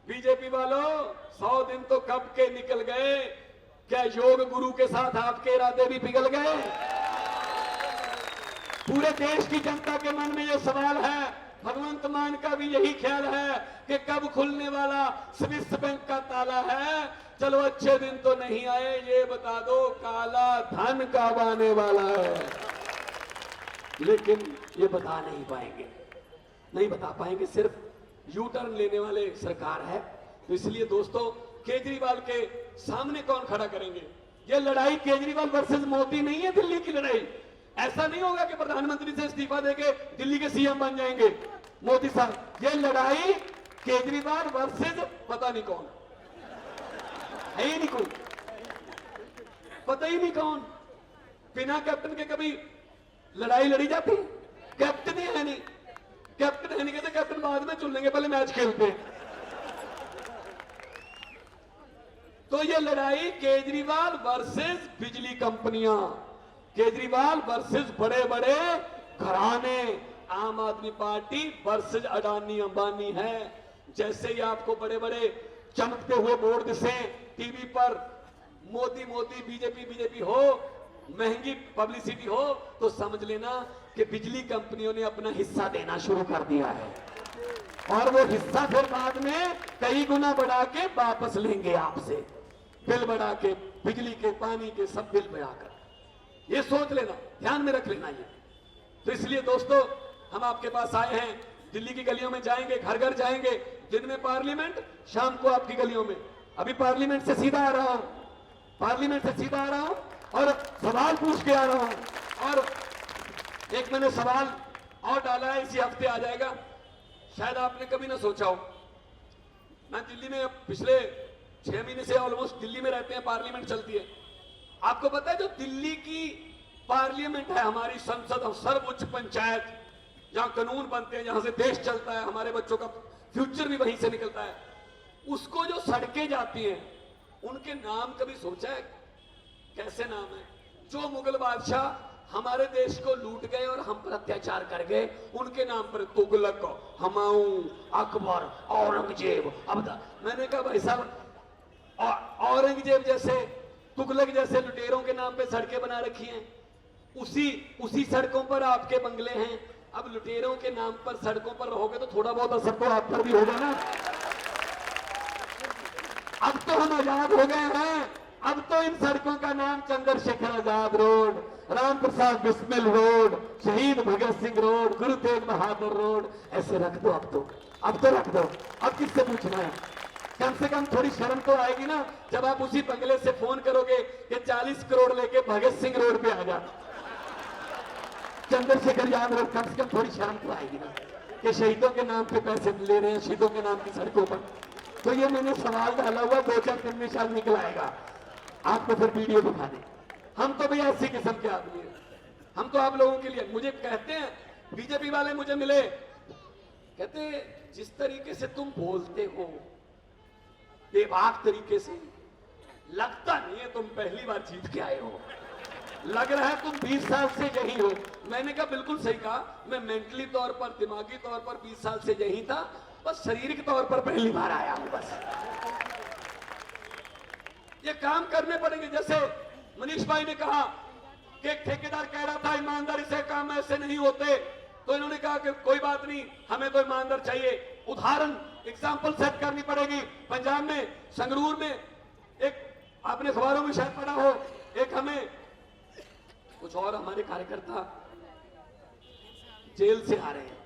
Speaker 2: बीजेपी वालों, 100 दिन तो कब के निकल गए, क्या योग गुरु के साथ आपके इरादे भी पिघल गए? पूरे देश की जनता के मन में यह सवाल है, भगवंत मान का भी यही ख्याल है कि कब खुलने वाला स्विस बैंक का ताला है। चलो अच्छे दिन तो नहीं आए, ये बता दो काला धन कब आने वाला है। लेकिन ये बता नहीं पाएंगे, नहीं बता पाएंगे, सिर्फ यू टर्न लेने वाले सरकार है। तो इसलिए दोस्तों, केजरीवाल के सामने कौन खड़ा करेंगे? ये लड़ाई केजरीवाल वर्सेस मोदी नहीं है, दिल्ली की लड़ाई। ऐसा नहीं होगा कि प्रधानमंत्री से इस्तीफा देके दिल्ली के सीएम बन जाएंगे मोदी साहब। ये लड़ाई केजरीवाल वर्सेस पता नहीं कौन है, ही नहीं कोई, पता ही नहीं कौन। बिना कैप्टन के कभी लड़ाई लड़ी जाती? कैप्टन ही है नहीं, कैप्टन है नहीं, कहते कैप्टन बाद में चुन लेंगे, पहले मैच खेलते हैं। तो ये लड़ाई केजरीवाल वर्सेस बिजली कंपनियां, केजरीवाल वर्सेस बड़े बड़े घराने, आम आदमी पार्टी वर्सेस अडानी अंबानी है। जैसे ही आपको बड़े बड़े चमकते हुए बोर्ड दिखे टीवी पर, मोदी मोदी बीजेपी बीजेपी हो, महंगी पब्लिसिटी हो, तो समझ लेना कि बिजली कंपनियों ने अपना हिस्सा देना शुरू कर दिया है। और वो हिस्सा फिर बाद में कई गुना बढ़ा के वापस लेंगे आपसे, बिल बढ़ा के, बिजली के, पानी के, सब बिल बढ़ाकर। ये सोच लेना, ध्यान में रख लेना ये। तो इसलिए दोस्तों, हम आपके पास आए हैं, दिल्ली की गलियों में जाएंगे, घर घर जाएंगे। दिन में पार्लियामेंट, शाम को आपकी गलियों में। अभी पार्लियामेंट से सीधा आ रहा हूं, पार्लियामेंट से सीधा आ रहा हूं और सवाल पूछ के आ रहा हूं। और एक मैंने सवाल और डाला है, इसी हफ्ते आ जाएगा, शायद आपने कभी ना सोचा हो। मैं दिल्ली में पिछले 6 महीने से ऑलमोस्ट दिल्ली में रहते हैं, पार्लियामेंट चलती है। आपको पता है जो दिल्ली की पार्लियामेंट है, हमारी संसद, सर्वोच्च पंचायत, जहां कानून बनते हैं, जहां से देश चलता है, हमारे बच्चों का फ्यूचर भी वहीं से निकलता है, उसको जो सड़कें जाती हैं, उनके नाम कभी सोचा है कैसे नाम है? जो मुगल बादशाह हमारे देश को लूट गए और हम पर अत्याचार कर गए, उनके नाम पर तुगलक, हुमायूं, अकबर, औरंगजेब। अब मैंने कहा भाई साहब, औरंगजेब जैसे, तुगलक जैसे लुटेरों के नाम पे सड़कें बना रखी हैं, उसी सड़कों पर आपके बंगले हैं। अब लुटेरों के नाम पर सड़कों पर रहोगे तो थोड़ा बहुत असर तो आप पर भी होगा ना। अब तो हम आजाद हो गए हैं, अब तो इन सड़कों का नाम चंद्रशेखर आजाद रोड, राम प्रसाद बिस्मिल रोड, शहीद भगत सिंह रोड, गुरु तेग बहादुर रोड ऐसे रख दो। अब तो रख दो। अब किससे पूछना है? कम से कम थोड़ी शर्म तो आएगी ना, जब आप उसी बंगले से फोन करोगे कि 40 करोड़ लेके भगत सिंह रोड पे आ जा, चंद्रशेखर याद रोड। कम से कम थोड़ी शर्म तो आएगी ना कि शहीदों के नाम पे पैसे ले रहे हैं, शहीदों के नाम की सड़कों पर। तो ये मैंने सवाल डाला हुआ, 2-4 दिन में शायद निकल आएगा, आपको फिर वीडियो दिखा दें। हम तो भैया ऐसी किस्म के आदमी हैं, हम तो आप लोगों के लिए। मुझे कहते हैं बीजेपी वाले, मुझे मिले, कहते जिस तरीके से तुम बोलते हो बेबाक तरीके से, लगता नहीं है तुम पहली बार जीत के आए हो, लग रहा है तुम 20 साल से यही हो। मैंने कहा बिल्कुल सही कहा, मैं मेंटली तौर पर, दिमागी तौर पर 20 साल से यही था, बस शारीरिक तौर पर पहली बार आया हूं। बस ये काम करने पड़ेंगे। जैसे मनीष भाई ने कहा कि एक ठेकेदार कह रहा था ईमानदारी से काम ऐसे नहीं होते, तो इन्होंने कहा कि कोई बात नहीं, हमें तो ईमानदार चाहिए। उदाहरण, एग्जाम्पल सेट करनी पड़ेगी। पंजाब में, संगरूर में, एक आपने अखबारों में शायद पढ़ा हो, एक हमें कुछ और हमारे कार्यकर्ता जेल से आ रहे हैं।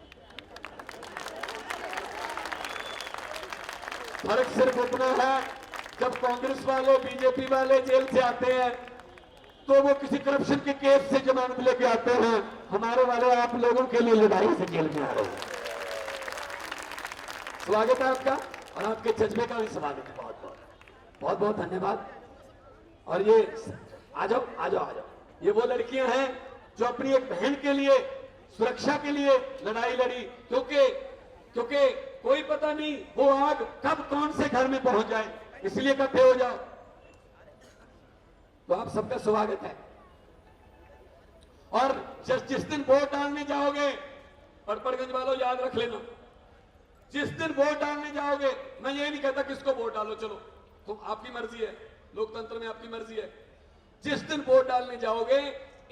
Speaker 2: फर्क सिर्फ इतना है, जब कांग्रेस वाले, बीजेपी वाले जेल से आते हैं तो वो किसी करप्शन के केस से जमानत लेके आते हैं, हमारे वाले आप लोगों के लिए लड़ाई से जेल में आ रहे हैं। स्वागत है आपका, और आपके जज्बे का भी स्वागत है। बहुत बहुत धन्यवाद। और ये आ जाओ आ जाओ आ जाओ, ये वो लड़कियां हैं जो अपनी एक बहन के लिए, सुरक्षा के लिए लड़ाई लड़ी, क्योंकि कोई पता नहीं वो आग कब कौन से घर में पहुंच जाए, इसलिए इकट्ठे हो जाओ। तो आप सबका स्वागत है। और जिस दिन वोट डालने जाओगे, पड़पड़गंज वालों याद रख लेना, जिस दिन वोट डालने जाओगे, मैं ये नहीं कहता किसको वोट डालो, चलो तो आपकी मर्जी है, लोकतंत्र में आपकी मर्जी है। जिस दिन वोट डालने जाओगे,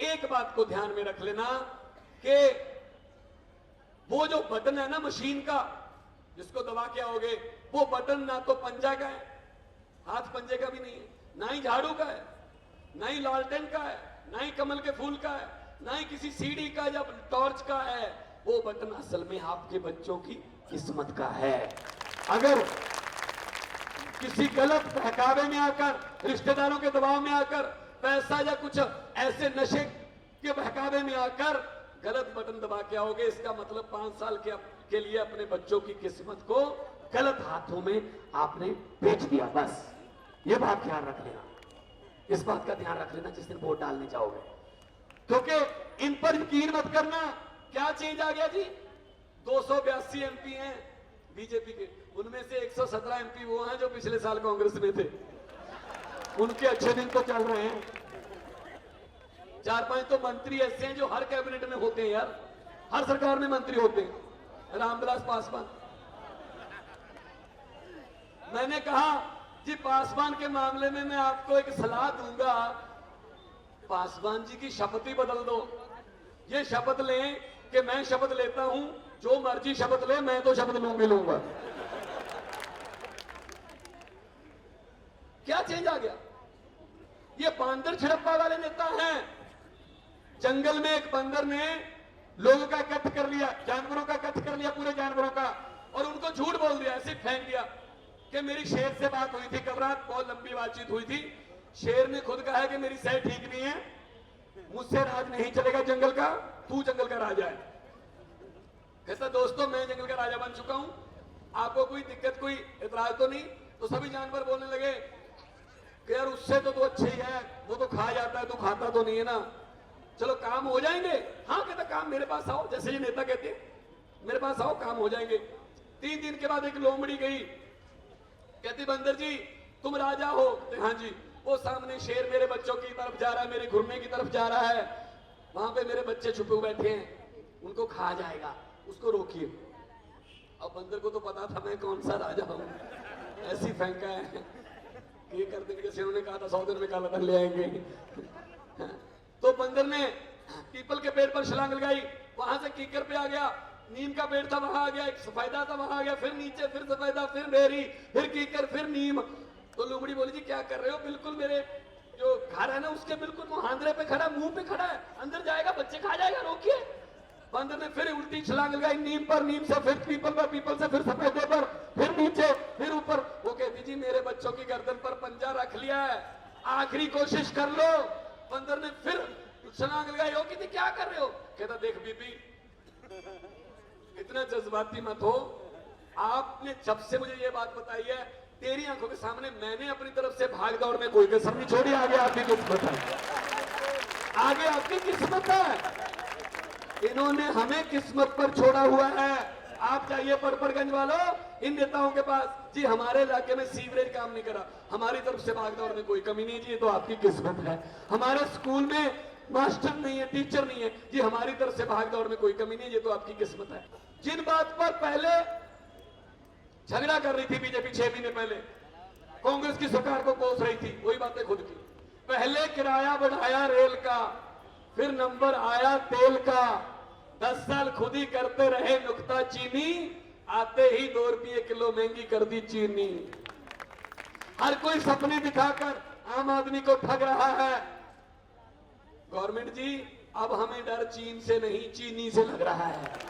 Speaker 2: एक बात को ध्यान में रख लेना कि वो जो बटन है ना मशीन का, जिसको दबा के आओगे, वो बटन ना तो पंजा का है, हाथ पंजे का भी नहीं है, ना ही झाड़ू का है, ना ही लालटेन का है, ना ही कमल के फूल का है, ना ही किसी सीढ़ी का या टॉर्च का है। वो बटन असल में आपके बच्चों की किस्मत का है। अगर किसी गलत बहकावे में आकर, रिश्तेदारों के दबाव में आकर, पैसा या कुछ ऐसे नशे के बहकावे में आकर गलत बटन दबा के आओगे, इसका मतलब 5 साल के लिए अपने बच्चों की किस्मत को गलत हाथों में आपने बेच दिया। बस ये बात ध्यान रख लेना, इस बात का ध्यान रख लेना जिस दिन वोट डालने जाओगे, क्योंकि इन पर यकीन मत करना। क्या चेंज आ गया जी? 282 एमपी हैं बीजेपी के, उनमें से 117 एमपी वो हैं जो पिछले साल कांग्रेस में थे, उनके अच्छे दिन तो चल रहे हैं। 4-5 तो मंत्री ऐसे हैं जो हर कैबिनेट में होते हैं यार, हर सरकार में मंत्री होते हैं। रामविलास पासवान, मैंने कहा जी पासवान के मामले में मैं आपको एक सलाह दूंगा, पासवान जी की शपथ ही बदल दो। ये शपथ लें कि मैं शपथ लेता हूं, जो मर्जी शपथ ले, मैं तो शपथ लूंगा। क्या चेंज आ गया? ये बांदर छिड़प्पा वाले नेता हैं। जंगल में एक बंदर ने लोगों का कत्ल कर लिया, जानवरों का कत्ल कर लिया, पूरे जानवरों का, और उनको झूठ बोल दिया, ऐसे फेंक दिया कि मेरी शेर से बात हुई थी कल रात, बहुत लंबी बातचीत हुई थी। शेर ने खुद कहा है कि मेरी सेहत ठीक नहीं है, मुझसे राज नहीं चलेगा जंगल का, तू जंगल का राजा है। कहता दोस्तों मैं जंगल का राजा बन चुका हूं, आपको कोई दिक्कत, कोई इतराज तो नहीं? तो सभी जानवर बोलने लगे कि यार उससे तो तू अच्छे ही है, वो तो खा जाता है, तू खाता तो नहीं है ना, चलो काम हो जाएंगे। हाँ कहता काम मेरे पास आओ, जैसे ये नेता कहते हैं मेरे पास आओ काम हो जाएंगे। 3 दिन के बाद एक लोमड़ी गई, कहती बंदर जी तुम राजा हो? कहते हाँ जी। वो सामने शेर मेरे बच्चों की तरफ जा रहा है, मेरे घुरने की तरफ जा रहा है, वहां पे मेरे बच्चे छुपे हुए बैठे हैं, उनको खा जाएगा, उसको रोकिए। अब बंदर को तो पता था मैं कौन सा राजा हूं, ऐसी फेंका है ये कर देंगे जैसे उन्होंने कहा था 100 दिन में काला धन ले आएंगे। तो बंदर ने पीपल के पेड़ पर छलांग लगाई, वहां से कीकर पे आ गया, नीम का पेड़ था वहां आ गया, एक सफेदा था वहां आ गया, फिर नीचे फिर सफेदा, फिर बेरी, फिर कीकर, फिर नीम। तो लोमड़ी बोली जी क्या कर रहे हो? बिल्कुल मेरे जो घर है ना उसके बिल्कुल मुहांदरे पे खड़ा, मुंह पे खड़ा है, अंदर जाएगा बच्चे खा जाएगा, रोकिए। बंदर ने फिर उल्टी छलांग लगाई, नीम पर, नीम से फिर पीपल पर, पीपल से फिर सफेदे पर, फिर नीचे, फिर ऊपर। वो कहती जी मेरे बच्चों की गर्दन पर पंजा रख लिया है, आखिरी कोशिश कर लो। बंदर ने फिर छलांग लगाई, हो कहती क्या कर रहे हो? कहता देख बीबी इतना जज्बाती मत हो, आपने जब से मुझे ये बात बताई है तेरी आंखों के सामने मैंने अपनी तरफ से भाग दौड़ में कोई कसर नहीं छोड़ी, आगे आपकी किस्मत है, आगे आपकी किस्मत है। इन्होंने हमें किस्मत पर छोड़ा हुआ है। आप जाइए परपरगंज वालों इन नेताओं के पास, जी हमारे इलाके में सीवरेज काम नहीं करा, हमारी तरफ से भाग दौड़ में कोई कमी नहीं है जी, ये तो आपकी किस्मत है। हमारे स्कूल में मास्टर नहीं है, टीचर नहीं है जी, हमारी तरफ से भाग दौड़ में कोई कमी नहीं है, ये तो आपकी किस्मत है। जिन बात पर पहले झगड़ा कर रही थी बीजेपी 6 महीने पहले, कांग्रेस की सरकार को कोस रही थी, वही बातें खुद की। पहले किराया बढ़ाया रेल का, फिर नंबर आया तेल का, 10 साल खुद ही करते रहे नुक्ताचीनी, आते ही 2 रुपये किलो महंगी कर दी चीनी। हर कोई सपने दिखाकर आम आदमी को ठग रहा है। गवर्नमेंट जी अब हमें डर चीन से नहीं चीनी से लग रहा है।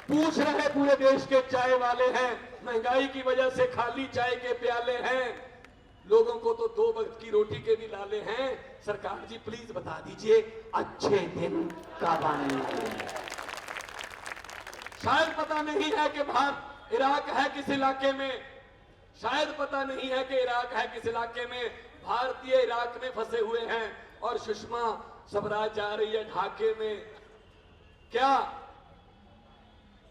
Speaker 2: पूछ रहे पूरे देश के चाय वाले हैं, महंगाई की वजह से खाली चाय के प्याले हैं, लोगों को तो 2 वक्त की रोटी के भी लाले हैं। सरकार जी प्लीज बता दीजिए अच्छे दिन कब आएंगे? शायद पता नहीं है कि भारत इराक है किस इलाके में, शायद पता नहीं है कि इराक है किस इलाके में, भारतीय इराक में फंसे हुए हैं और सुषमा स्वराज जा रही है ढाके में। क्या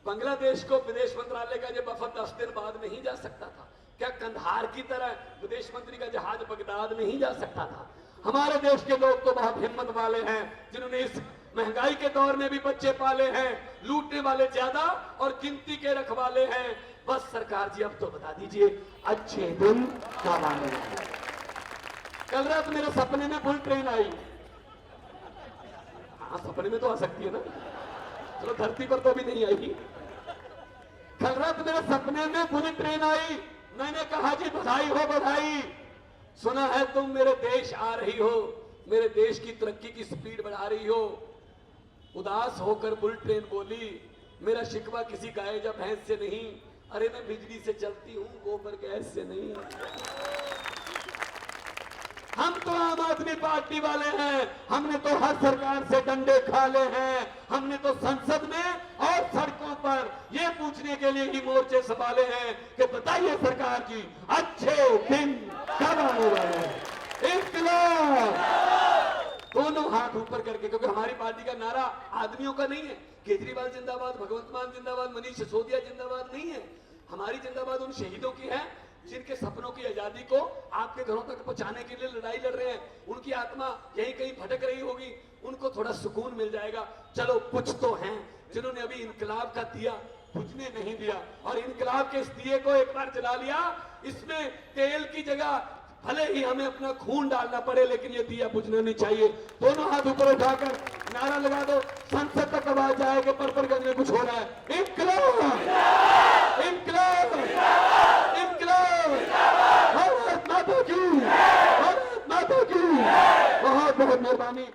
Speaker 2: बांग्लादेश को विदेश मंत्रालय का जब वफद 10 दिन बाद नहीं जा सकता था? क्या कंधार की तरह विदेश मंत्री का जहाज बगदाद नहीं जा सकता था? हमारे देश के लोग तो बहुत हिम्मत वाले हैं, जिन्होंने इस महंगाई के दौर में भी बच्चे पाले हैं। लूटने वाले ज्यादा और गिनती के रखवाले हैं। बस सरकार जी अब तो बता दीजिए अच्छे दिन कब आने वाले? कल रात मेरे सपने में बुल ट्रेन आई। हाँ सपने में तो आ सकती है ना, चलो धरती पर तो अभी नहीं आई। कल रात मेरे सपने में बुलेट ट्रेन आई, मैंने कहा जी बधाई हो बधाई, सुना है तुम मेरे देश आ रही हो, मेरे देश की तरक्की की स्पीड बढ़ा रही हो। उदास होकर बुलेट ट्रेन बोली मेरा शिकवा किसी गाय या भैंस से नहीं, अरे मैं बिजली से चलती हूं गोबर गैस से नहीं। हम तो आम आदमी पार्टी वाले हैं, हमने तो हर सरकार से डंडे खाले हैं, हमने तो संसद में और सड़कों पर ये पूछने के लिए ही मोर्चे संभाले हैं कि बताइए सरकार जी अच्छे दिन कब आने वाले हैं? इंकलाब दोनों हाथ ऊपर करके, क्योंकि हमारी पार्टी का नारा आदमियों का नहीं है, केजरीवाल जिंदाबाद, भगवंत मान जिंदाबाद, मनीष सिसोदिया जिंदाबाद नहीं है। हमारी जिंदाबाद उन शहीदों की है जिनके सपनों की आजादी को आपके घरों तक पहुंचाने के लिए लड़ाई लड़ रहे हैं। उनकी आत्मा यहीं कहीं भटक रही होगी, उनको थोड़ा सुकून मिल जाएगा। चलो कुछ तो हैं जिन्होंने अभी इंकलाब का दिया बुझने नहीं दिया, और इंकलाब के इस दिए को एक बार जला लिया। इसमें तेल की जगह भले ही हमें अपना खून डालना पड़े, लेकिन ये दिया बुझना नहीं चाहिए। दोनों हाथ ऊपर उठाकर नारा लगा दो, संसद तक आवाज आए कि परपरगंज में कुछ हो रहा है। इंकलाब, इंकलाब, इंकलाब, भारत माता की, भारत माता की। बहुत बहुत मेहरबानी।